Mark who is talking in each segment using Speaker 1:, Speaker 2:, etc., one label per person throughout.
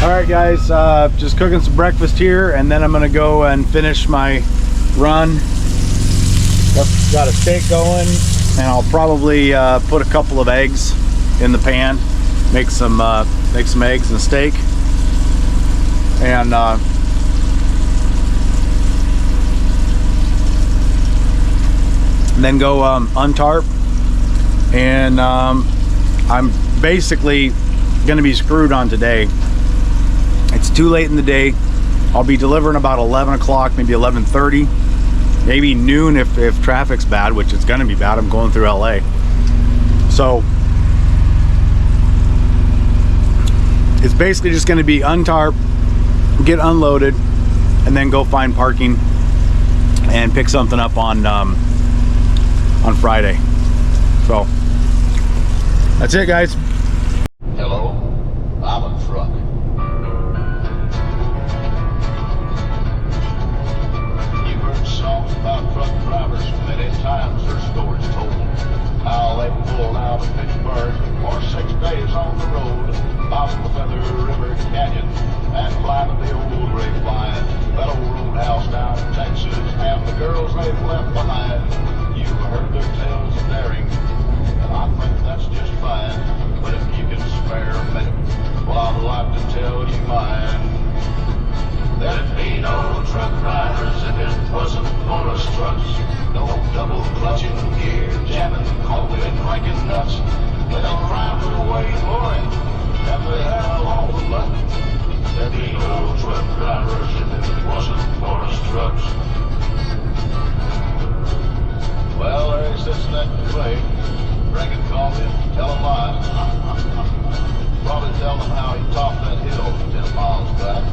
Speaker 1: All right, guys, just cooking some breakfast here, and then I'm gonna go and finish my run. Got a steak going, and I'll probably put a couple of eggs in the pan, make some eggs and steak, and then go untarp. And I'm basically gonna be screwed on today. It's too late in the day. I'll be delivering about 11 o'clock, maybe 11:30, maybe noon if traffic's bad, which it's gonna be bad. I'm going through LA. So it's basically just gonna be untarp, get unloaded, and then go find parking and pick something up on Friday. So that's it, guys.
Speaker 2: Hello, I'm a truck. You've heard songs about truck drivers, many times their stories told. How they pulled out of Pittsburgh for 6 days on the road, bound the Feather River Canyon, and climbing the old grapevine, that old roadhouse down in Texas, and the girls they've left behind. You've heard their tales of daring, and I think that's just fine. But if you can spare a minute, well, I'd like to tell you mine. There'd be no truck drivers if it wasn't for us trucks. No double clutching, gear jamming, coffee and cranking nuts. They don't rhyme with away boring, and they have all the luck. There'd be no truck drivers if it wasn't for us trucks. Well, there he sits in that buffet, drinking coffee, telling lies. Probably tell them how he topped that hill 10 miles back.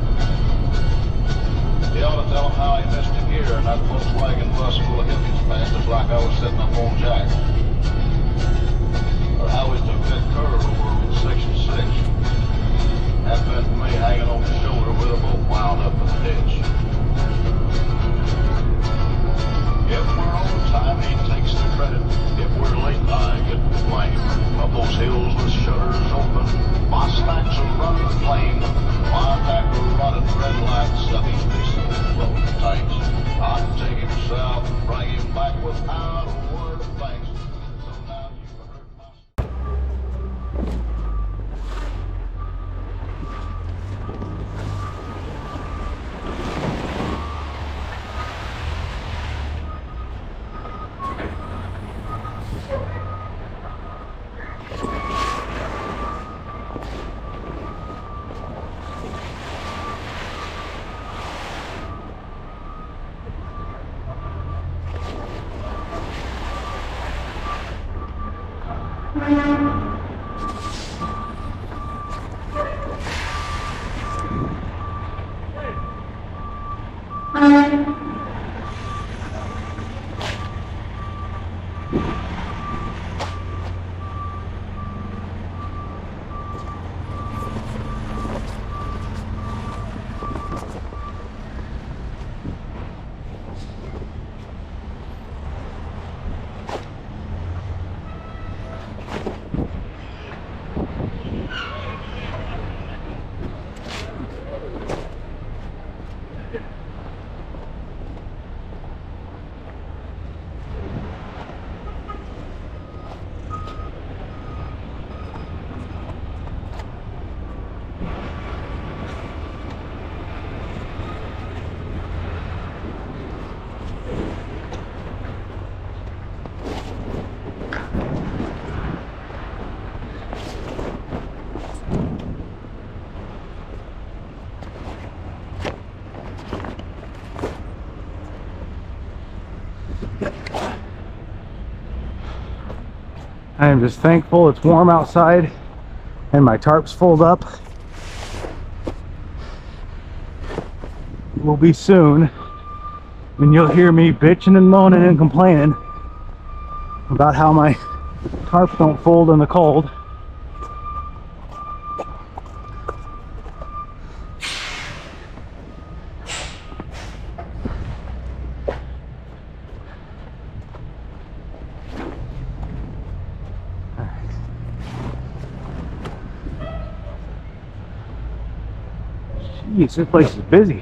Speaker 2: He ought to tell them how he missed a gear in that Volkswagen bus full of hippies passed us like I was sitting up on Jack. Or how he took that curve over Route 66. That meant me hanging on his shoulder with a boat wound up in the ditch. If we're on time, he takes the credit. If we're late, I get the blame. Up those hills with shutters open, my stacks are running flame. My backer running red lights, stuff he's fixing with floating tanks. I'd take him south and bring him back without a word of thanks. So now you've heard my...
Speaker 1: I am just thankful it's warm outside and my tarp's fold up. It will be soon, and you'll hear me bitching and moaning and complaining about how my tarps don't fold in the cold. Jeez, this place is busy.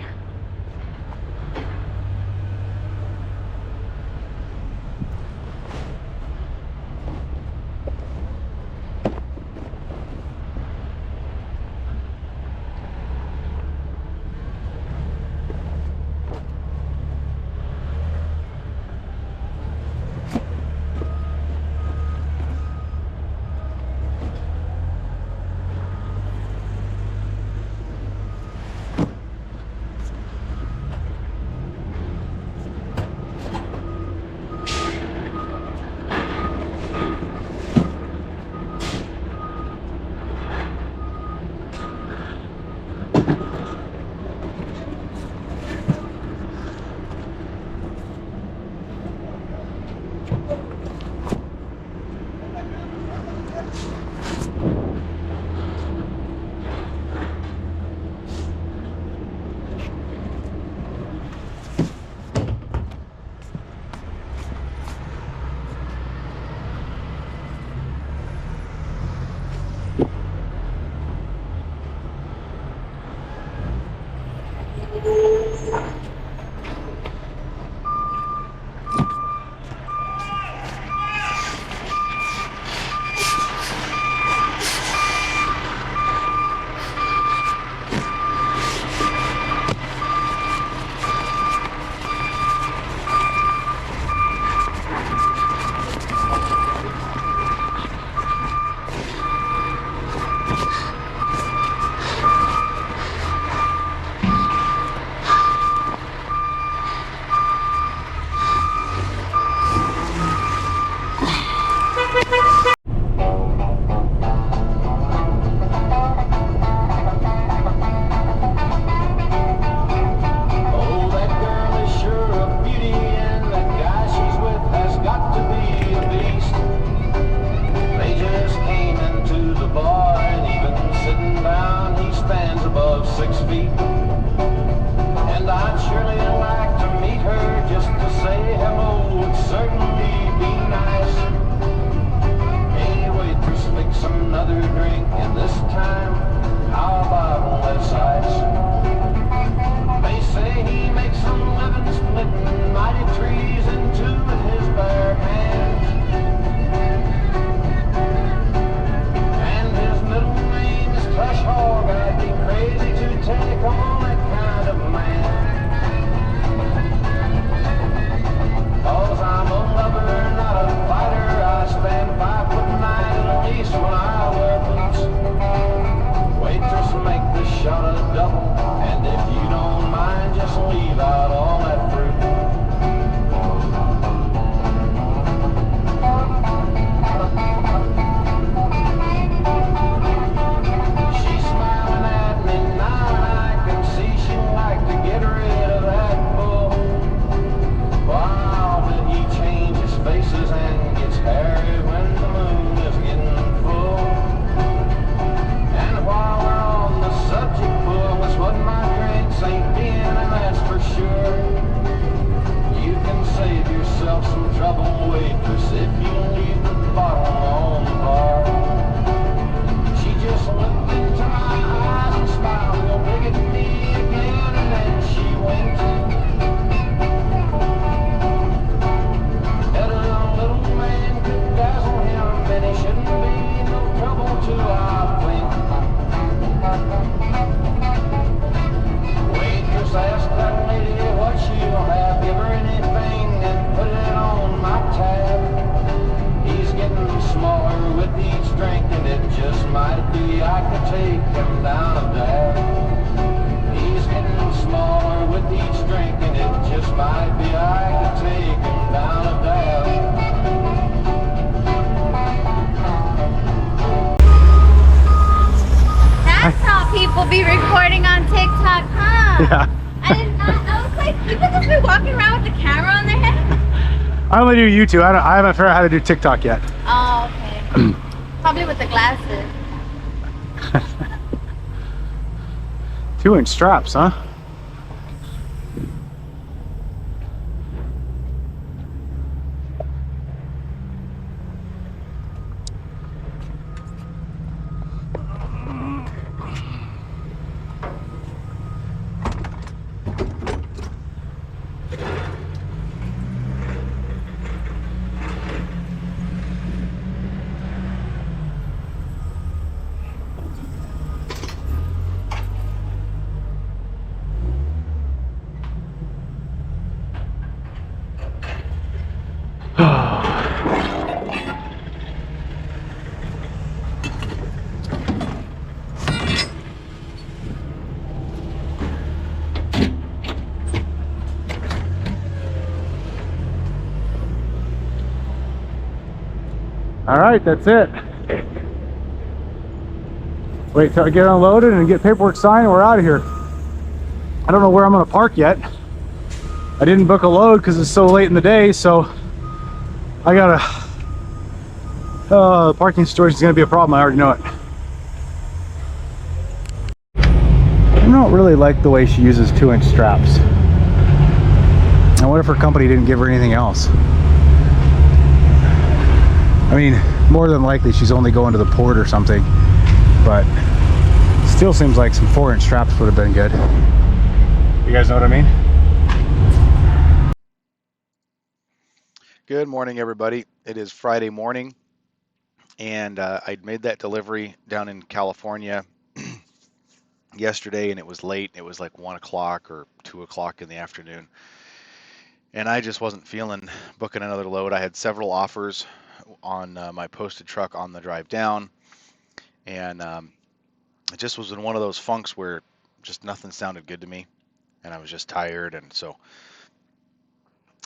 Speaker 2: Oh, that girl is sure a beauty, and the guy she's with has got to be a beast. They just came into the bar, and even sitting down, he stands above 6 feet. And I'd surely like to meet her just to say hello, would certainly be nice. Hey, waitress, fix another drink, and this time, how about less ice? They say he makes a living splitting mighty trees into his bare hands. And his middle name is Tush Hog. I'd be crazy to take on that kind of man. 'Cause I'm a lover, not a fighter. I stand 5'9" at least when I wear boots. Waitress, make the shot a double, and if you don't mind, just leave out all that fruit. She's smiling at me now, and I can see she'd like to get rid of that bull. Wow, but he changes faces and gets hairy when the moon is getting full. And while we're on the subject, bull, it's what my drinks ain't being, and that's for sure. You can save yourself some trouble, waitress, if you leave the bottle on the bar. She just looked into my eyes and smiled real big at me again, and then she winked. That a little man could dazzle him, and he shouldn't be no trouble to, I think. Waitress, ask that lady what she'll have. Give her anything and put it on my tab. He's getting smaller with each drink, and it just might be I could take him down a dab. He's getting smaller with each drink, and it just might be I could take him down a dab.
Speaker 3: That's how people be recording on TikTok, huh?
Speaker 1: Yeah.
Speaker 3: I did not. I was like, people just be walking around with the camera on their head.
Speaker 1: I only do YouTube. I haven't figured out how to do TikTok yet.
Speaker 3: Oh, okay. Probably with the glasses.
Speaker 1: 2-inch straps, huh? All right, that's it. Wait till I get unloaded and get paperwork signed and we're out of here. I don't know where I'm gonna park yet. I didn't book a load because it's so late in the day, so I gotta, parking situation is gonna be a problem, I already know it. I don't really like the way she uses 2-inch straps. I wonder if her company didn't give her anything else. I mean, more than likely she's only going to the port or something, but still seems like some 4-inch straps would have been good. You guys know what I mean?
Speaker 4: Good morning, everybody. It is Friday morning, and I'd made that delivery down in California yesterday, and it was late. It was like 1 o'clock or 2 o'clock in the afternoon, and I just wasn't feeling booking another load. I had several offers on my posted truck on the drive down, and it just was in one of those funks where just nothing sounded good to me, and I was just tired, and so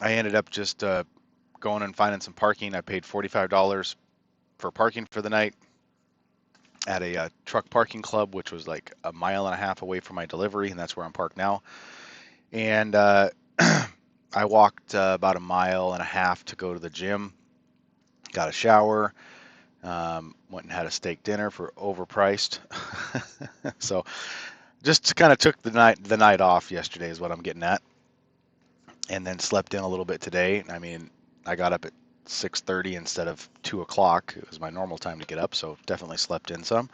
Speaker 4: I ended up just going and finding some parking. I paid $45 for parking for the night at a truck parking club, which was like 1.5 miles away from my delivery, and that's where I'm parked now. And I walked about 1.5 miles to go to the gym, got a shower, went and had a steak dinner for overpriced. So just kind of took the night off yesterday is what I'm getting at, and then slept in a little bit today. I mean, I got up at 6:30 instead of 2 o'clock. It was my normal time to get up, so definitely slept in some.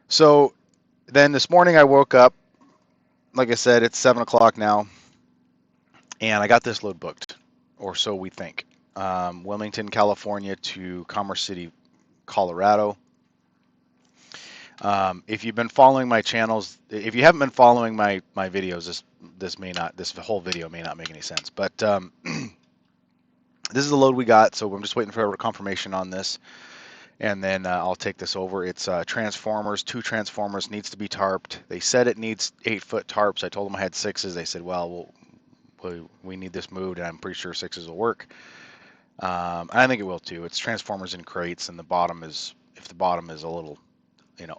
Speaker 4: So then this morning I woke up, like I said, it's 7 o'clock now, and I got this load booked, or so we think. Wilmington, California to Commerce City, Colorado. If you've been following my channels, if you haven't been following my videos, this whole video may not make any sense, but this is the load we got, so I'm just waiting for a confirmation on this, and then I'll take this over. It's transformers, 2 transformers, needs to be tarped. They said it needs 8-foot tarps. I told them I had 6s. They said, well, we need this moved, and I'm pretty sure 6s will work. I think it will too. It's transformers in crates, and if the bottom is a little,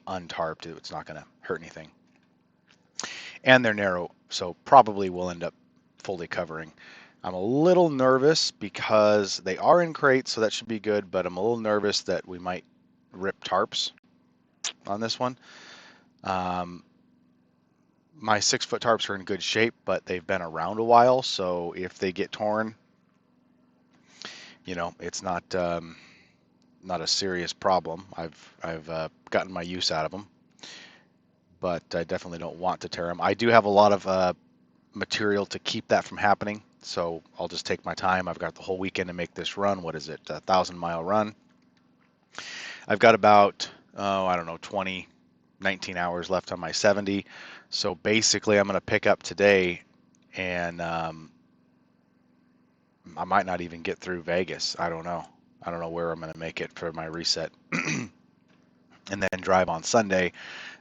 Speaker 4: untarped, it's not going to hurt anything. And they're narrow, so probably will end up fully covering. I'm a little nervous because they are in crates, so that should be good, but I'm a little nervous that we might rip tarps on this one. My 6-foot tarps are in good shape, but they've been around a while, so if they get torn, it's not a serious problem. I've gotten my use out of them, but I definitely don't want to tear them. I do have a lot of material to keep that from happening, so I'll just take my time. I've got the whole weekend to make this run. What is it, a 1,000-mile run? I've got about 19 hours left on my 70, so basically I'm going to pick up today, and I might not even get through Vegas. I don't know where I'm going to make it for my reset. And then drive on Sunday,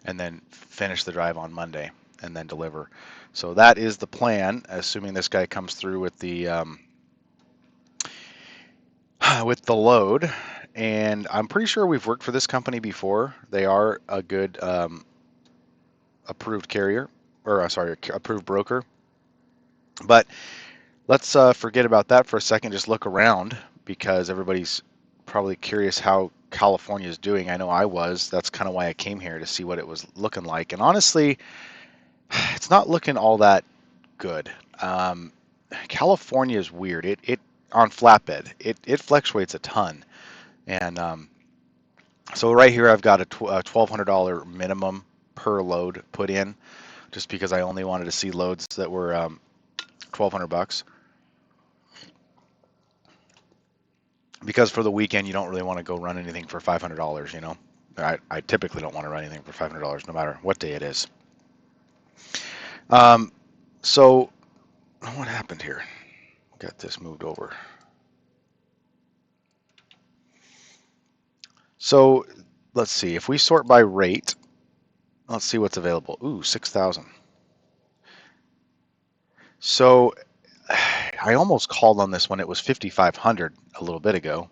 Speaker 4: and then finish the drive on Monday, and then deliver. So that is the plan, assuming this guy comes through with the load. And I'm pretty sure we've worked for this company before. They are a good approved carrier, or approved broker. But let's forget about that for a second. Just look around, because everybody's probably curious how California is doing. I know I was. That's kind of why I came here, to see what it was looking like. And honestly, it's not looking all that good. California is weird. It on flatbed, it fluctuates a ton. And so right here I've got a $1,200 minimum per load put in, just because I only wanted to see loads that were $1,200. Because for the weekend, you don't really want to go run anything for $500, I typically don't want to run anything for $500, no matter what day it is. So what happened here? Got this moved over. So let's see. If we sort by rate, let's see what's available. Ooh, 6,000. So I almost called on this when it was 5,500 a little bit ago,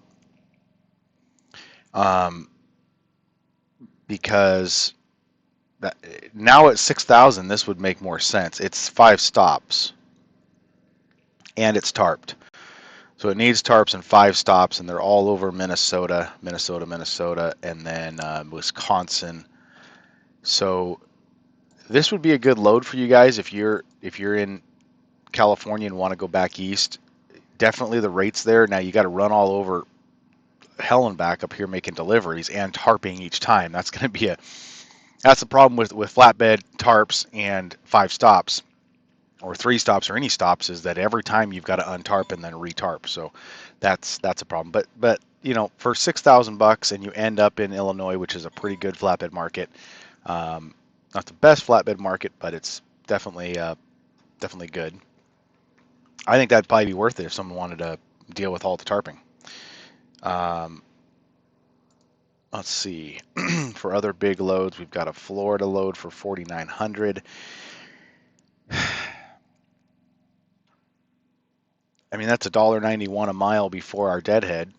Speaker 4: because that, now at 6,000, this would make more sense. It's 5 stops, and it's tarped. So it needs tarps and 5 stops, and they're all over Minnesota, and then Wisconsin. So this would be a good load for you guys if you're in California and want to go back east. Definitely the rates there. Now you got to run all over hell and back up here making deliveries and tarping each time. That's going to be that's the problem with flatbed tarps and 5 stops or 3 stops or any stops, is that every time you've got to untarp and then retarp. So that's a problem. But you know, for $6,000 and you end up in Illinois, which is a pretty good flatbed market. Not the best flatbed market, but it's definitely good. I think that'd probably be worth it if someone wanted to deal with all the tarping. Let's see. For other big loads, we've got a Florida load for 4,900. I mean, that's $1.91 a mile before our deadhead.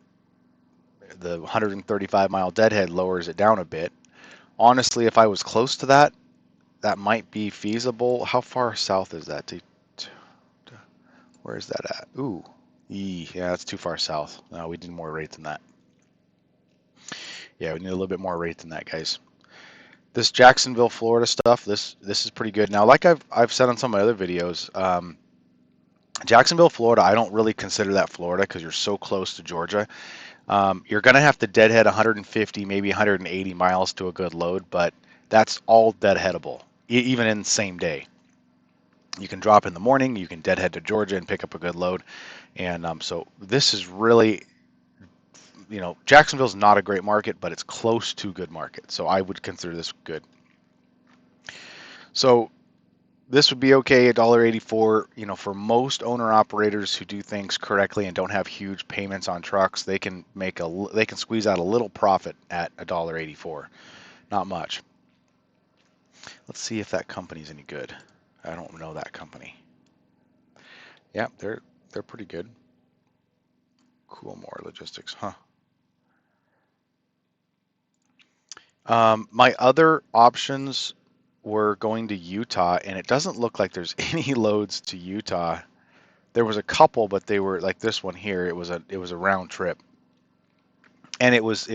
Speaker 4: The 135-mile deadhead lowers it down a bit. Honestly, if I was close to that, that might be feasible. How far south is that? Where is that at? Ooh, yeah, that's too far south. No, we need more rate than that. Yeah, we need a little bit more rate than that, guys. This Jacksonville, Florida stuff, this is pretty good. Now, like I've said on some of my other videos, Jacksonville, Florida, I don't really consider that Florida because you're so close to Georgia. You're going to have to deadhead 150, maybe 180 miles to a good load, but that's all deadheadable, even in the same day. You can drop in the morning, you can deadhead to Georgia and pick up a good load. And so this is really, you know, Jacksonville's not a great market, but it's close to good market. So I would consider this good. So this would be okay, $1.84. You know, for most owner operators who do things correctly and don't have huge payments on trucks, they can squeeze out a little profit at $1.84. Not much. Let's see if that company's any good. I don't know that company. Yeah, they're pretty good. Coolmore Logistics, huh? My other options were going to Utah, and it doesn't look like there's any loads to Utah. There was a couple, but they were like this one here. It was a round trip, and it was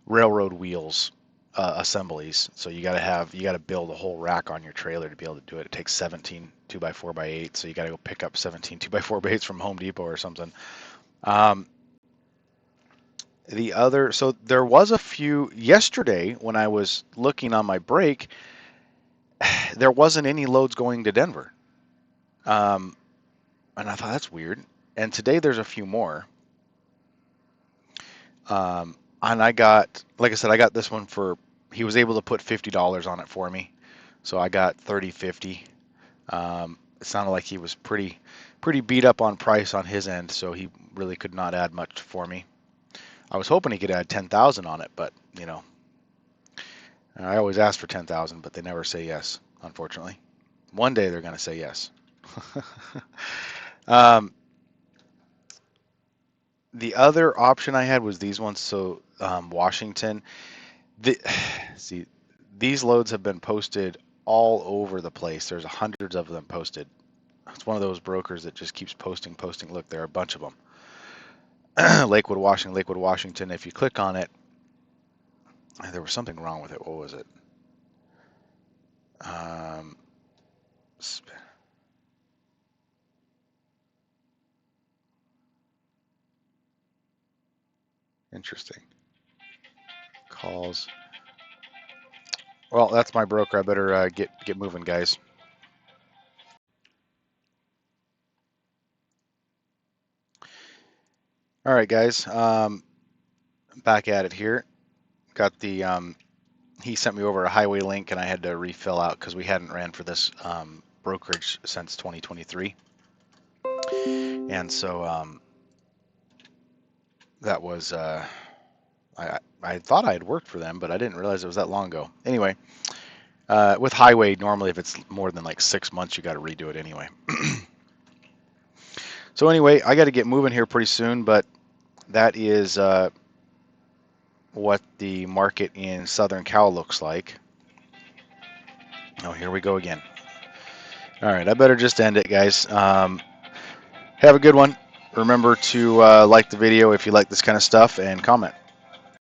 Speaker 4: railroad wheels assemblies. So you got to build a whole rack on your trailer to be able to do it. It takes 17 2x4x8, so you got to go pick up 17 2x4x8s from Home Depot or something. So there was a few yesterday when I was looking on my break. There wasn't any loads going to Denver, and I thought that's weird. And today there's a few more. And I got, like I said, I got this one for. He was able to put $50 on it for me, so I got $30.50. It sounded like he was pretty beat up on price on his end, so he really could not add much for me. I was hoping he could add 10,000 on it, but you know, I always ask for 10,000, but they never say yes, unfortunately. One day they're going to say yes. The other option I had was these ones. So Washington, see, these loads have been posted all over the place. There's hundreds of them posted. It's one of those brokers that just keeps posting. Look, there are a bunch of them. Lakewood, Washington. If you click on it, there was something wrong with it. What was it? Interesting. Calls. Well, that's my broker. I better get moving, guys. All right, guys. Back at it here. Got the he sent me over a highway link, and I had to refill out because we hadn't ran for this brokerage since 2023, and so that was I thought I had worked for them, but I didn't realize it was that long ago. Anyway, with highway, normally if it's more than like 6 months, you got to redo it anyway. So anyway, I got to get moving here pretty soon, but that is what the market in Southern Cal looks like. Oh, here we go again. All right, I better just end it, guys. Have a good one. Remember to like the video if you like this kind of stuff and comment.